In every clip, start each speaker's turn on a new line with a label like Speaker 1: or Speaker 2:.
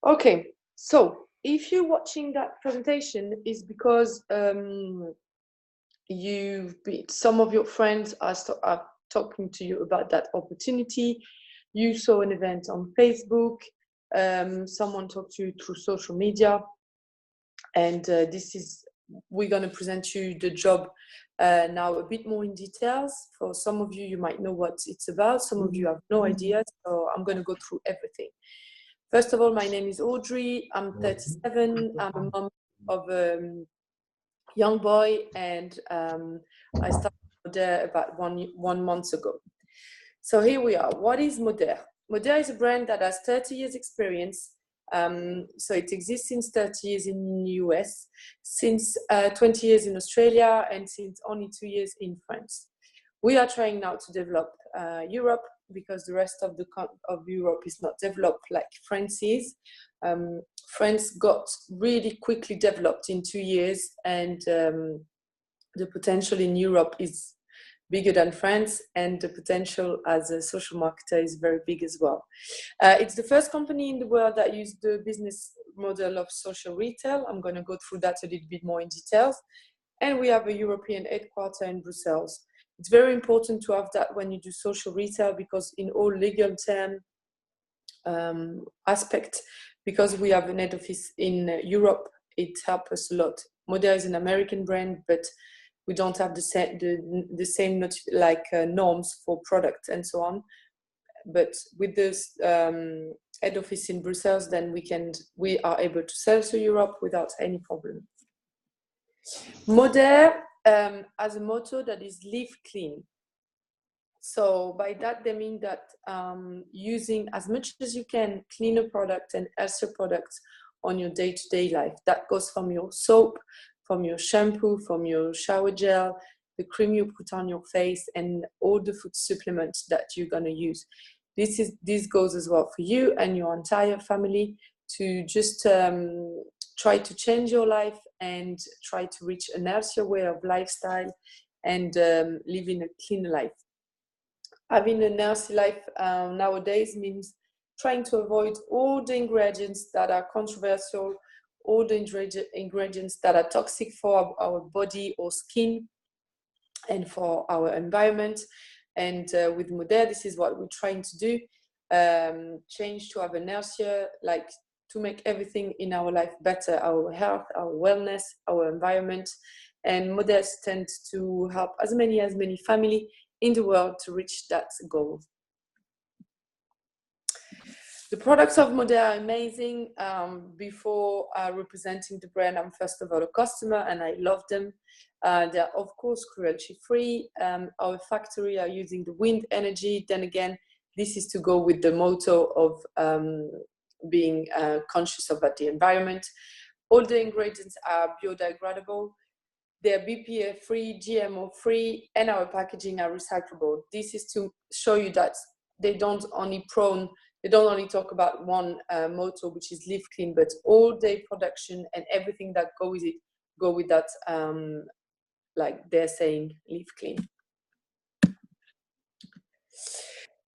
Speaker 1: Okay, so if you're watching that presentation, is because some of your friends are talking to you about that opportunity. You saw an event on Facebook. Someone talked to you through social media, and we're going to present you the job now a bit more in details. For some of you, you might know what it's about. Some of you have no idea, so I'm going to go through everything. First of all, my name is Audrey. I'm 37. I'm a mom of a young boy, and I started Moder about one month ago. So here we are. What is Moder? Moder is a brand that has 30 years experience. So it exists since 30 years in the US, since 20 years in Australia, and since only 2 years in France. We are trying now to develop Europe, because the rest of Europe is not developed like France is. France got really quickly developed in 2 years, and the potential in Europe is bigger than France, and the potential as a social marketer is very big as well. It's the first company in the world that used the business model of social retail. I'm going to go through that a little bit more in details. And we have a European headquarters in Brussels. It's very important to have that when you do social retail, because in all legal term aspect, because we have an head office in Europe, it helps us a lot. Moder is an American brand, but we don't have the same norms for product and so on. But with this head office in Brussels, then we are able to sell to Europe without any problem. Moder has a motto that is live clean. So by that, they mean that using as much as you can cleaner products and healthier products on your day-to-day life. That goes from your soap, from your shampoo, from your shower gel, the cream you put on your face, and all the food supplements that you're going to use. This goes as well for you and your entire family, to just try to change your life and try to reach a healthier way of lifestyle and living a cleaner life. Having a healthy life nowadays means trying to avoid all the ingredients that are controversial, all the ingredients that are toxic for our body or skin and for our environment. And with Moder, this is what we're trying to do, change to have an healthier, to make everything in our life better, our health, our wellness, our environment. And Moder tends to help as many family in the world to reach that goal. The products of Moder are amazing. Before representing the brand, I'm first of all a customer, and I love them. They're of course cruelty-free. Our factory are using the wind energy. Then again, this is to go with the motto of being conscious about the environment. All the ingredients are biodegradable. They're BPA-free, GMO-free, and our packaging are recyclable. This is to show you that they don't only talk about one motto, which is live clean, but all their production and everything that go with that, like they're saying, live clean.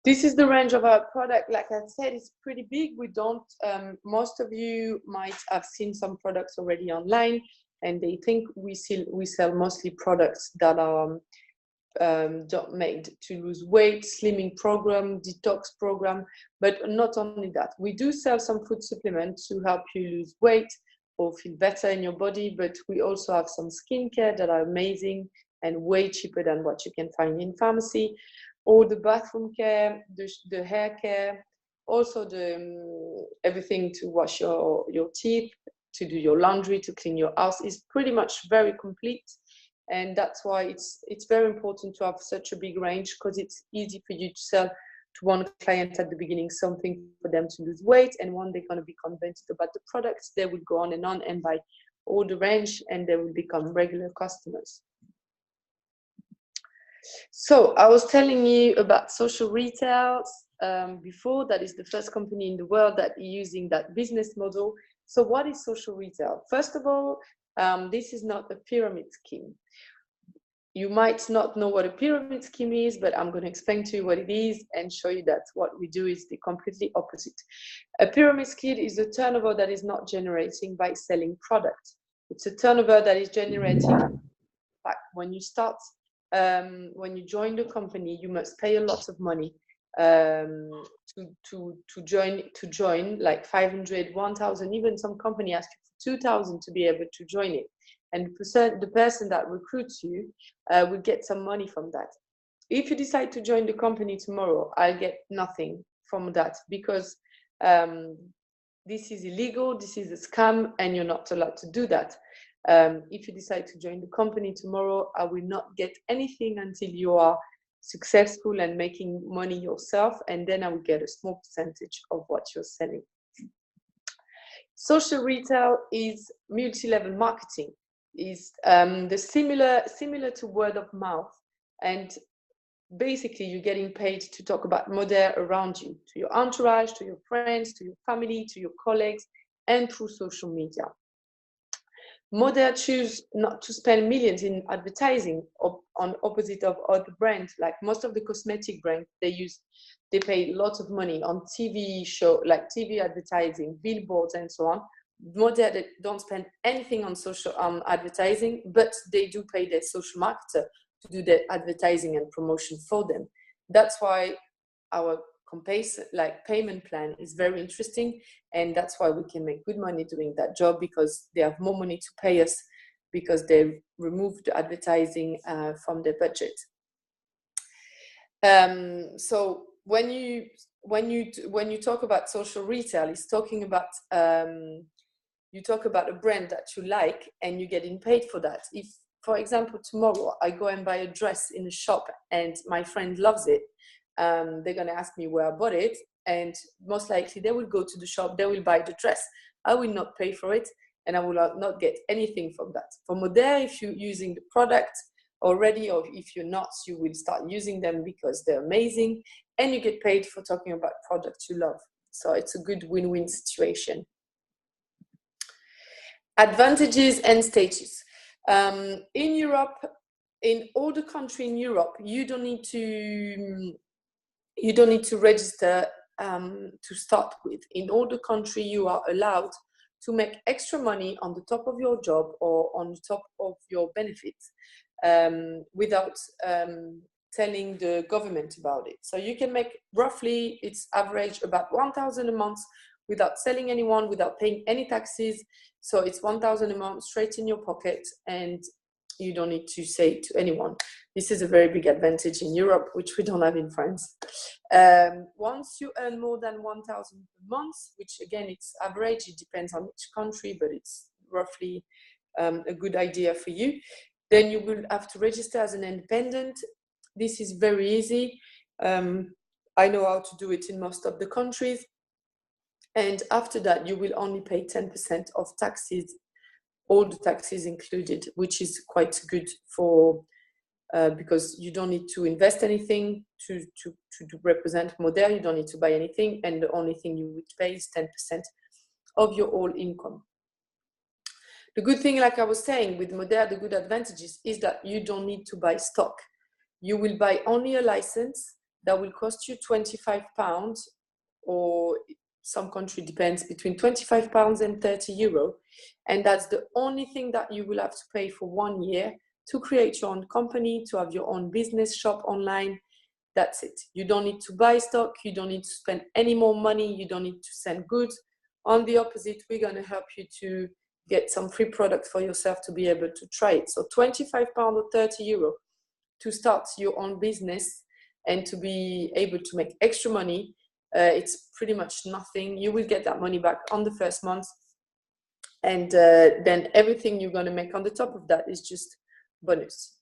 Speaker 1: This is the range of our product. Like I said, it's pretty big. Most of you might have seen some products already online, and they think we sell mostly products that are made to lose weight, slimming program, detox program, but not only that. We do sell some food supplements to help you lose weight or feel better in your body, but we also have some skincare that are amazing and way cheaper than what you can find in pharmacy. All the bathroom care, the hair care, also the everything to wash your teeth, to do your laundry, to clean your house is pretty much very complete. And that's why it's very important to have such a big range, because it's easy for you to sell to one client at the beginning something for them to lose weight, and when they're going to be convinced about the products, they will go on and buy all the range, and they will become regular customers. So I was telling you about social retail before. That is the first company in the world that is using that business model. So what is social retail? First of all, this is not a pyramid scheme. You might not know what a pyramid scheme is, but I'm going to explain to you what it is and show you that what we do is the completely opposite. A pyramid scheme is a turnover that is not generating by selling products. It's a turnover that is generating. When you start, when you join the company, you must pay a lot of money to join, like 500, 1,000. Even some company ask you for 2,000 to be able to join it. And the person that recruits you will get some money from that. If you decide to join the company tomorrow, I'll get nothing from that, because this is illegal, this is a scam, and you're not allowed to do that. If you decide to join the company tomorrow, I will not get anything until you are successful and making money yourself, and then I will get a small percentage of what you're selling. Social retail is multi-level marketing, is similar to word of mouth, and basically you're getting paid to talk about Modere around you, to your entourage, to your friends, to your family, to your colleagues, and through social media. Modere choose not to spend millions in advertising on opposite of other brands. Like most of the cosmetic brands, they pay lots of money on TV show, like TV advertising, billboards, and so on. Modere, they don't spend anything on social advertising, but they do pay their social marketer to do their advertising and promotion for them. That's why our payment plan is very interesting, and that's why we can make good money doing that job, because they have more money to pay us because they removed the advertising from their budget. So when you talk about social retail, it's talking about you talk about a brand that you like and you're getting paid for that. If, for example, tomorrow I go and buy a dress in a shop and my friend loves it, they're going to ask me where I bought it, and most likely they will go to the shop, they will buy the dress. I will not pay for it, and I will not get anything from that. For Modere, if you're using the product already, or if you're not, you will start using them because they're amazing, and you get paid for talking about products you love. So it's a good win-win situation. Advantages and stages. In Europe, in all the countries in Europe, you don't need to register to start with. In all the country, you are allowed to make extra money on the top of your job or on the top of your benefits without telling the government about it. So you can make roughly, it's average about 1,000 a month without selling anyone, without paying any taxes. So it's 1,000 a month straight in your pocket, and you don't need to say it to anyone. This is a very big advantage in Europe, which we don't have in France. Once you earn more than 1,000 per month, which again, it's average, it depends on each country, but it's roughly a good idea for you, then you will have to register as an independent. This is very easy. I know how to do it in most of the countries. And after that, you will only pay 10% of taxes, all the taxes included, which is quite good for because you don't need to invest anything to represent Modere. You don't need to buy anything, and the only thing you would pay is 10% of your whole income. The good thing, like I was saying, with Modere, the good advantages is that you don't need to buy stock. You will buy only a license that will cost you £25, or some country depends, between £25 and €30. And that's the only thing that you will have to pay for 1 year to create your own company, to have your own business shop online. That's it. You don't need to buy stock. You don't need to spend any more money. You don't need to send goods. On the opposite, we're going to help you to get some free product for yourself to be able to try it. So £25 or €30 to start your own business and to be able to make extra money. It's pretty much nothing. You will get that money back on the first month. And then everything you're going to make on the top of that is just bonus.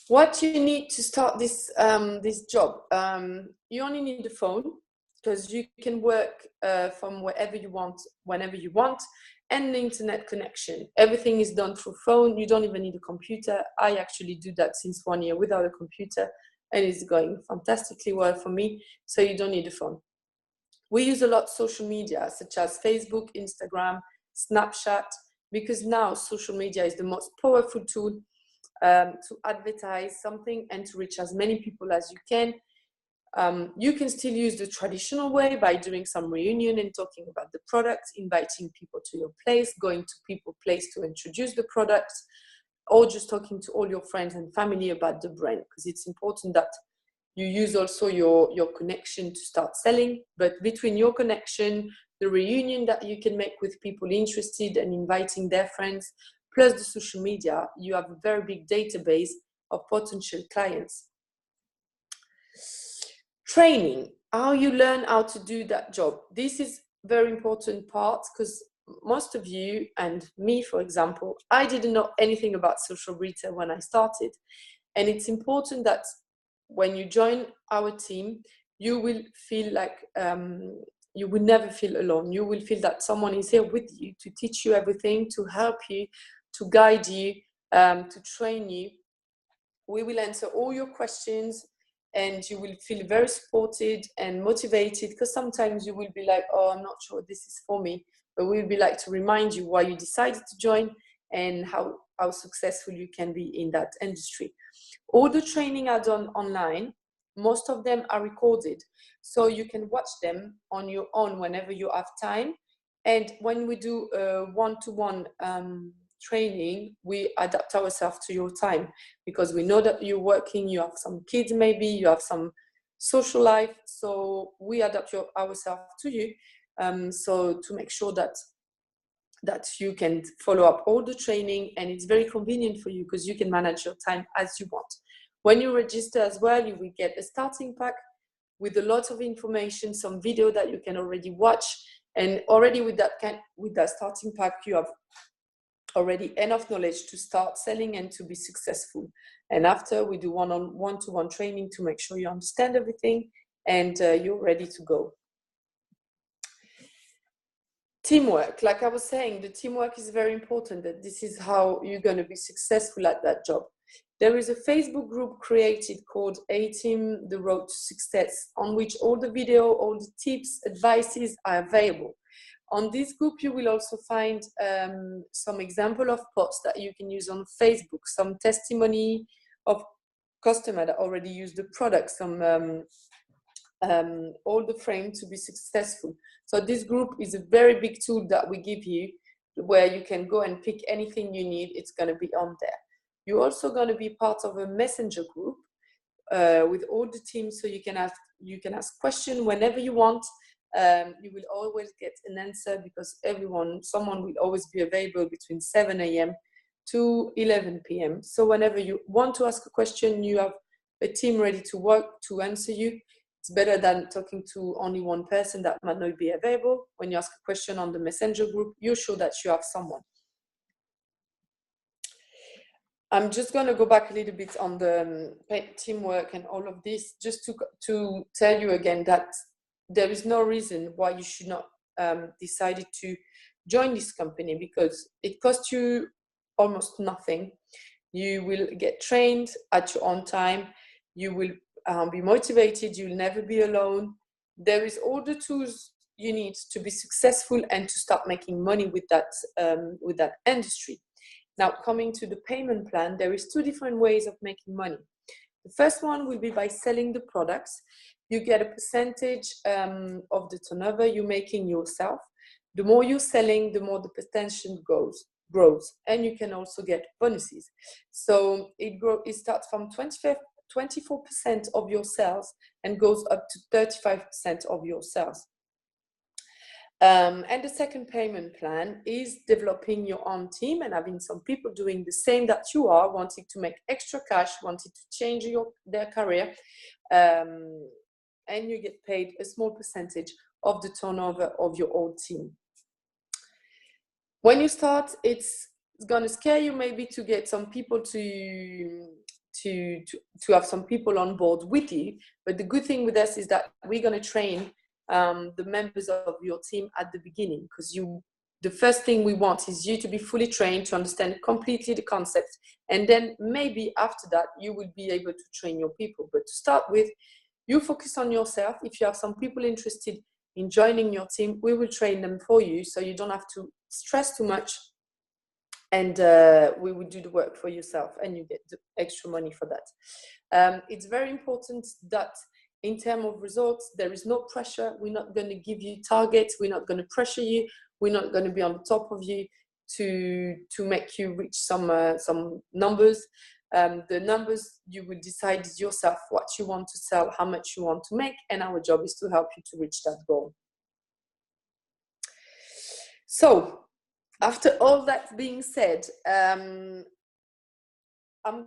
Speaker 1: What you need to start this job, you only need a phone, because you can work from wherever you want, whenever you want, and an internet connection. Everything is done through phone. You don't even need a computer. I actually do that since 1 year without a computer, and it's going fantastically well for me. So you don't need a phone. We use a lot of social media, such as Facebook, Instagram, Snapchat, because now social media is the most powerful tool to advertise something and to reach as many people as you can. You can still use the traditional way by doing some reunion and talking about the product, inviting people to your place, going to people's place to introduce the product, or just talking to all your friends and family about the brand, because it's important that you use also your connection to start selling. But between your connection, the reunion that you can make with people interested and inviting their friends, plus the social media, you have a very big database of potential clients. Training, how you learn how to do that job. This is very important part, because most of you and me, for example, I didn't know anything about social retail when I started. And it's important that when you join our team, you will feel like you will never feel alone. You will feel that someone is here with you to teach you everything, to help you, to guide you, to train you. We will answer all your questions, and you will feel very supported and motivated, because sometimes you will be like, oh, I'm not sure this is for me. But we'll be like to remind you why you decided to join and how successful you can be in that industry. All the training are done online. Most of them are recorded, so you can watch them on your own whenever you have time. And when we do a one-to-one training, we adapt ourselves to your time, because we know that you're working, you have some kids, maybe you have some social life, so we adapt ourselves to you, so to make sure that you can follow up all the training, and it's very convenient for you because you can manage your time as you want. When you register as well, you will get a starting pack with a lot of information, some video that you can already watch, and already with that starting pack, you have already enough knowledge to start selling and to be successful. And after, we do one-to-one training to make sure you understand everything and you're ready to go. Teamwork, like I was saying, the teamwork is very important. That this is how you're going to be successful at that job. There is a Facebook group created called A-Team, The Road to Success, on which all the video, all the tips, advices are available. On this group, you will also find some example of posts that you can use on Facebook, some testimony of customers that already use the product, some all the frame to be successful. So this group is a very big tool that we give you, where you can go and pick anything you need. It's going to be on there. You're also going to be part of a messenger group with all the teams, so you can ask questions whenever you want. You will always get an answer, because someone will always be available between 7 a.m. to 11 p.m. So whenever you want to ask a question, you have a team ready to work to answer you. It's better than talking to only one person that might not be available. When you ask a question on the messenger group, you're sure that you have someone. I'm just going to go back a little bit on the teamwork and all of this, just to tell you again that there is no reason why you should not decide to join this company, because it costs you almost nothing. You will get trained at your own time. You will be motivated. You'll never be alone. There is all the tools you need to be successful and to start making money with that industry. Now, coming to the payment plan, there is two different ways of making money. The first one will be by selling the products. You get a percentage of the turnover you're making yourself. The more you're selling, the more the potential grows, and you can also get bonuses. So it starts from 24% of your sales and goes up to 35% of your sales. And the second payment plan is developing your own team and having some people doing the same that you are, wanting to make extra cash, wanting to change their career, and you get paid a small percentage of the turnover of your own team. When you start, it's going to scare you maybe to get some people to have some people on board with you. But the good thing with us is that we're going to train the members of your team at the beginning, because the first thing we want is you to be fully trained, to understand completely the concept, and then maybe after that you will be able to train your people. But to start with, you focus on yourself. If you have some people interested in joining your team, we will train them for you, so you don't have to stress too much, and we would do the work for yourself, and you get the extra money for that. It's very important that in terms of results, there is no pressure. We're not going to give you targets. We're not going to pressure you. We're not going to be on the top of you to make you reach some numbers. The numbers you would decide yourself what you want to sell, how much you want to make, and our job is to help you to reach that goal. So after all that being said, I'm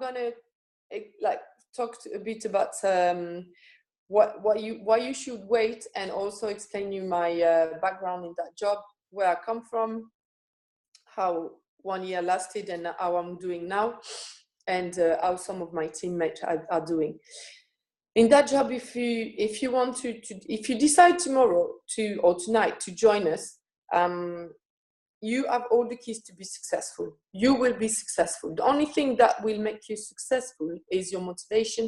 Speaker 1: gonna talk a bit about why you should wait, and also explain you my background in that job, where I come from, how 1 year lasted, and how I'm doing now, and how some of my teammates are doing. In that job, if you want if you decide tomorrow or tonight to join us, you have all the keys to be successful. You will be successful. The only thing that will make you successful is your motivation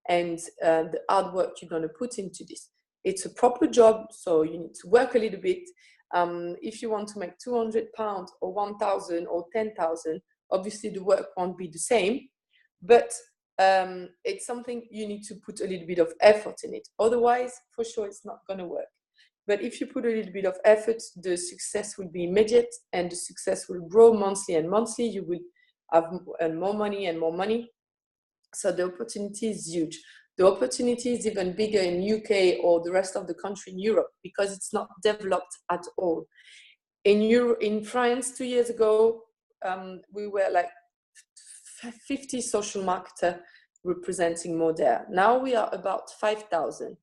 Speaker 1: and the hard work you're going to put into this. It's a proper job, so you need to work a little bit. If you want to make £200 or 1,000 or 10,000, obviously the work won't be the same, but it's something you need to put a little bit of effort in it. Otherwise, for sure, it's not going to work. But if you put a little bit of effort, the success will be immediate, and the success will grow monthly and monthly. You will have more money and more money. So the opportunity is huge. The opportunity is even bigger in UK or the rest of the country in Europe, because it's not developed at all. In France 2 years ago, we were like 50 social marketers representing Modere. Now we are about 5,000.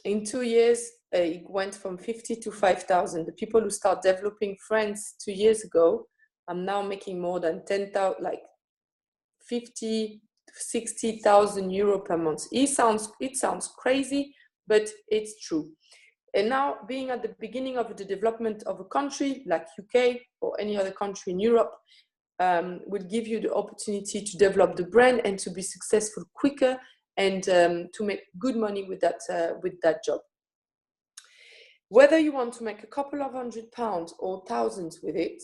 Speaker 1: In 2 years, it went from 50 to 5,000. The people who start developing France 2 years ago, I'm now making more than 10,000, like 50, 60,000 euro per month. It sounds crazy, but it's true. And now, being at the beginning of the development of a country like UK or any other country in Europe, will give you the opportunity to develop the brand and to be successful quicker, and to make good money with that job. Whether you want to make a couple of £100 or thousands with it,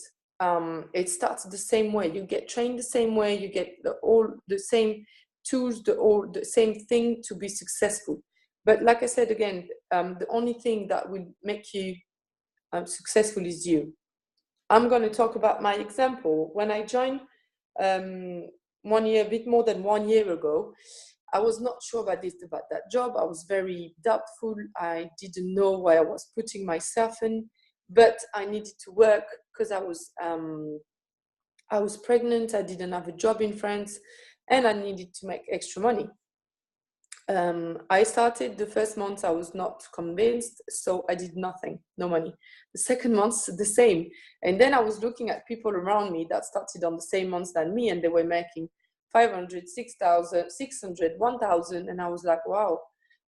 Speaker 1: it starts the same way. You get trained the same way. You get all the same tools, the same thing to be successful. But like I said again, the only thing that will make you successful is you. I'm going to talk about my example. When I joined a bit more than 1 year ago, I was not sure about that job. I was very doubtful. I didn't know where I was putting myself in, but I needed to work because I was pregnant. I didn't have a job in France, and I needed to make extra money. I started the first month, I was not convinced, so I did nothing, no money. The second month, the same. And then I was looking at people around me that started on the same month than me, and they were making 500, 6,000, 600, 1,000. And I was like, wow,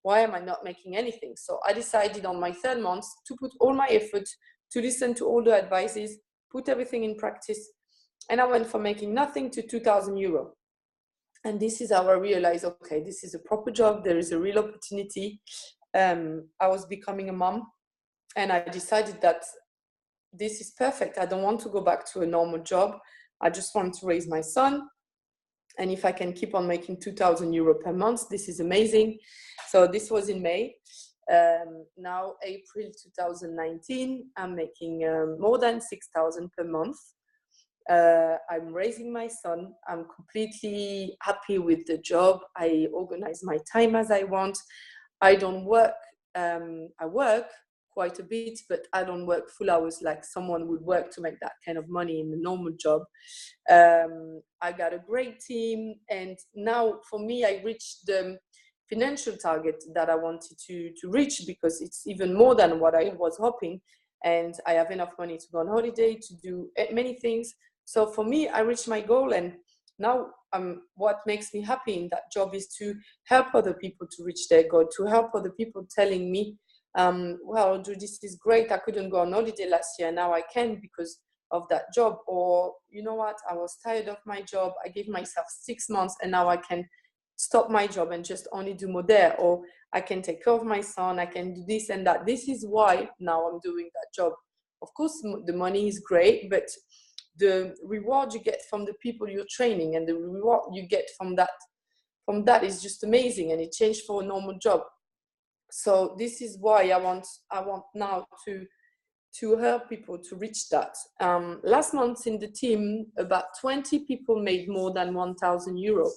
Speaker 1: why am I not making anything? So I decided on my third month to put all my effort, to listen to all the advices, put everything in practice. And I went from making nothing to 2,000 euro. And this is how I realized, okay, this is a proper job. There is a real opportunity. I was becoming a mom, and I decided that this is perfect. I don't want to go back to a normal job. I just want to raise my son. And if I can keep on making 2,000 euro per month, this is amazing. So this was in May. Now, April 2019, I'm making more than 6,000 per month. I'm raising my son. I'm completely happy with the job. I organize my time as I want. I don't work. I work quite a bit, but I don't work full hours like someone would work to make that kind of money in a normal job. I got a great team, and now for me, I reached the financial target that I wanted to reach, because it's even more than what I was hoping, and I have enough money to go on holiday, to do many things. So for me, I reached my goal, and now what makes me happy in that job is to help other people to reach their goal, to help other people telling me, well, this is great. I couldn't go on holiday last year. Now I can because of that job. Or, you know what, I was tired of my job. I gave myself 6 months, and now I can stop my job and just only do Modere. Or I can take care of my son. I can do this and that. This is why now I'm doing that job. Of course, the money is great, but the reward you get from the people you're training and the reward you get from that is just amazing, and it changed for a normal job. So this is why I want now to help people to reach that. Last month in the team, about 20 people made more than 1,000 euros.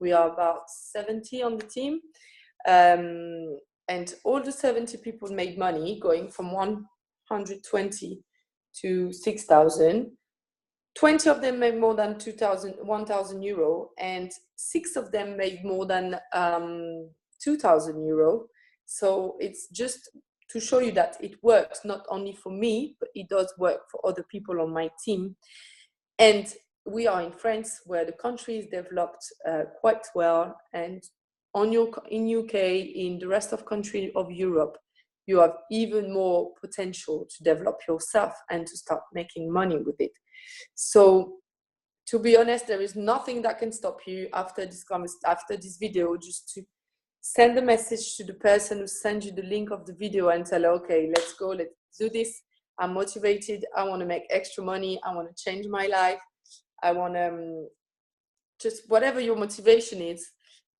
Speaker 1: We are about 70 on the team. And all the 70 people made money, going from 120 to 6,000. 20 of them made more than 1,000 euro, and 6 of them made more than 2,000 euro. So it's just to show you that it works not only for me, but it does work for other people on my team. And we are in France, where the country is developed quite well, and in UK, in the rest of country of Europe, you have even more potential to develop yourself and to start making money with it. So to be honest, there is nothing that can stop you after this video, just to send a message to the person who sends you the link of the video and tell her, okay, let's go, let's do this. I'm motivated. I want to make extra money. I want to change my life. I want to just whatever your motivation is,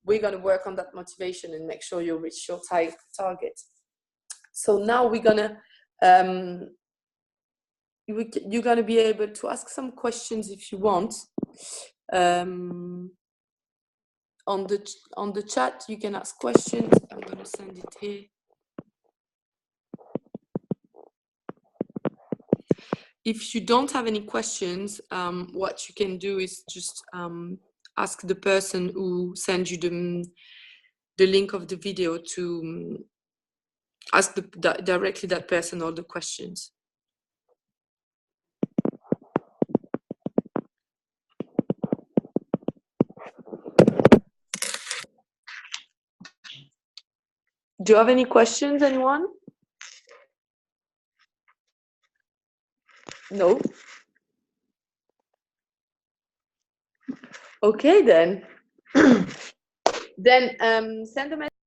Speaker 1: we're going to work on that motivation and make sure you reach your target. So now we're going to, you're going to be able to ask some questions if you want. On the chat, you can ask questions. I'm going to send it here. If you don't have any questions, what you can do is just ask the person who sends you the link of the video to ask directly that person all the questions. Do you have any questions, anyone? No? Okay, then. Then send a message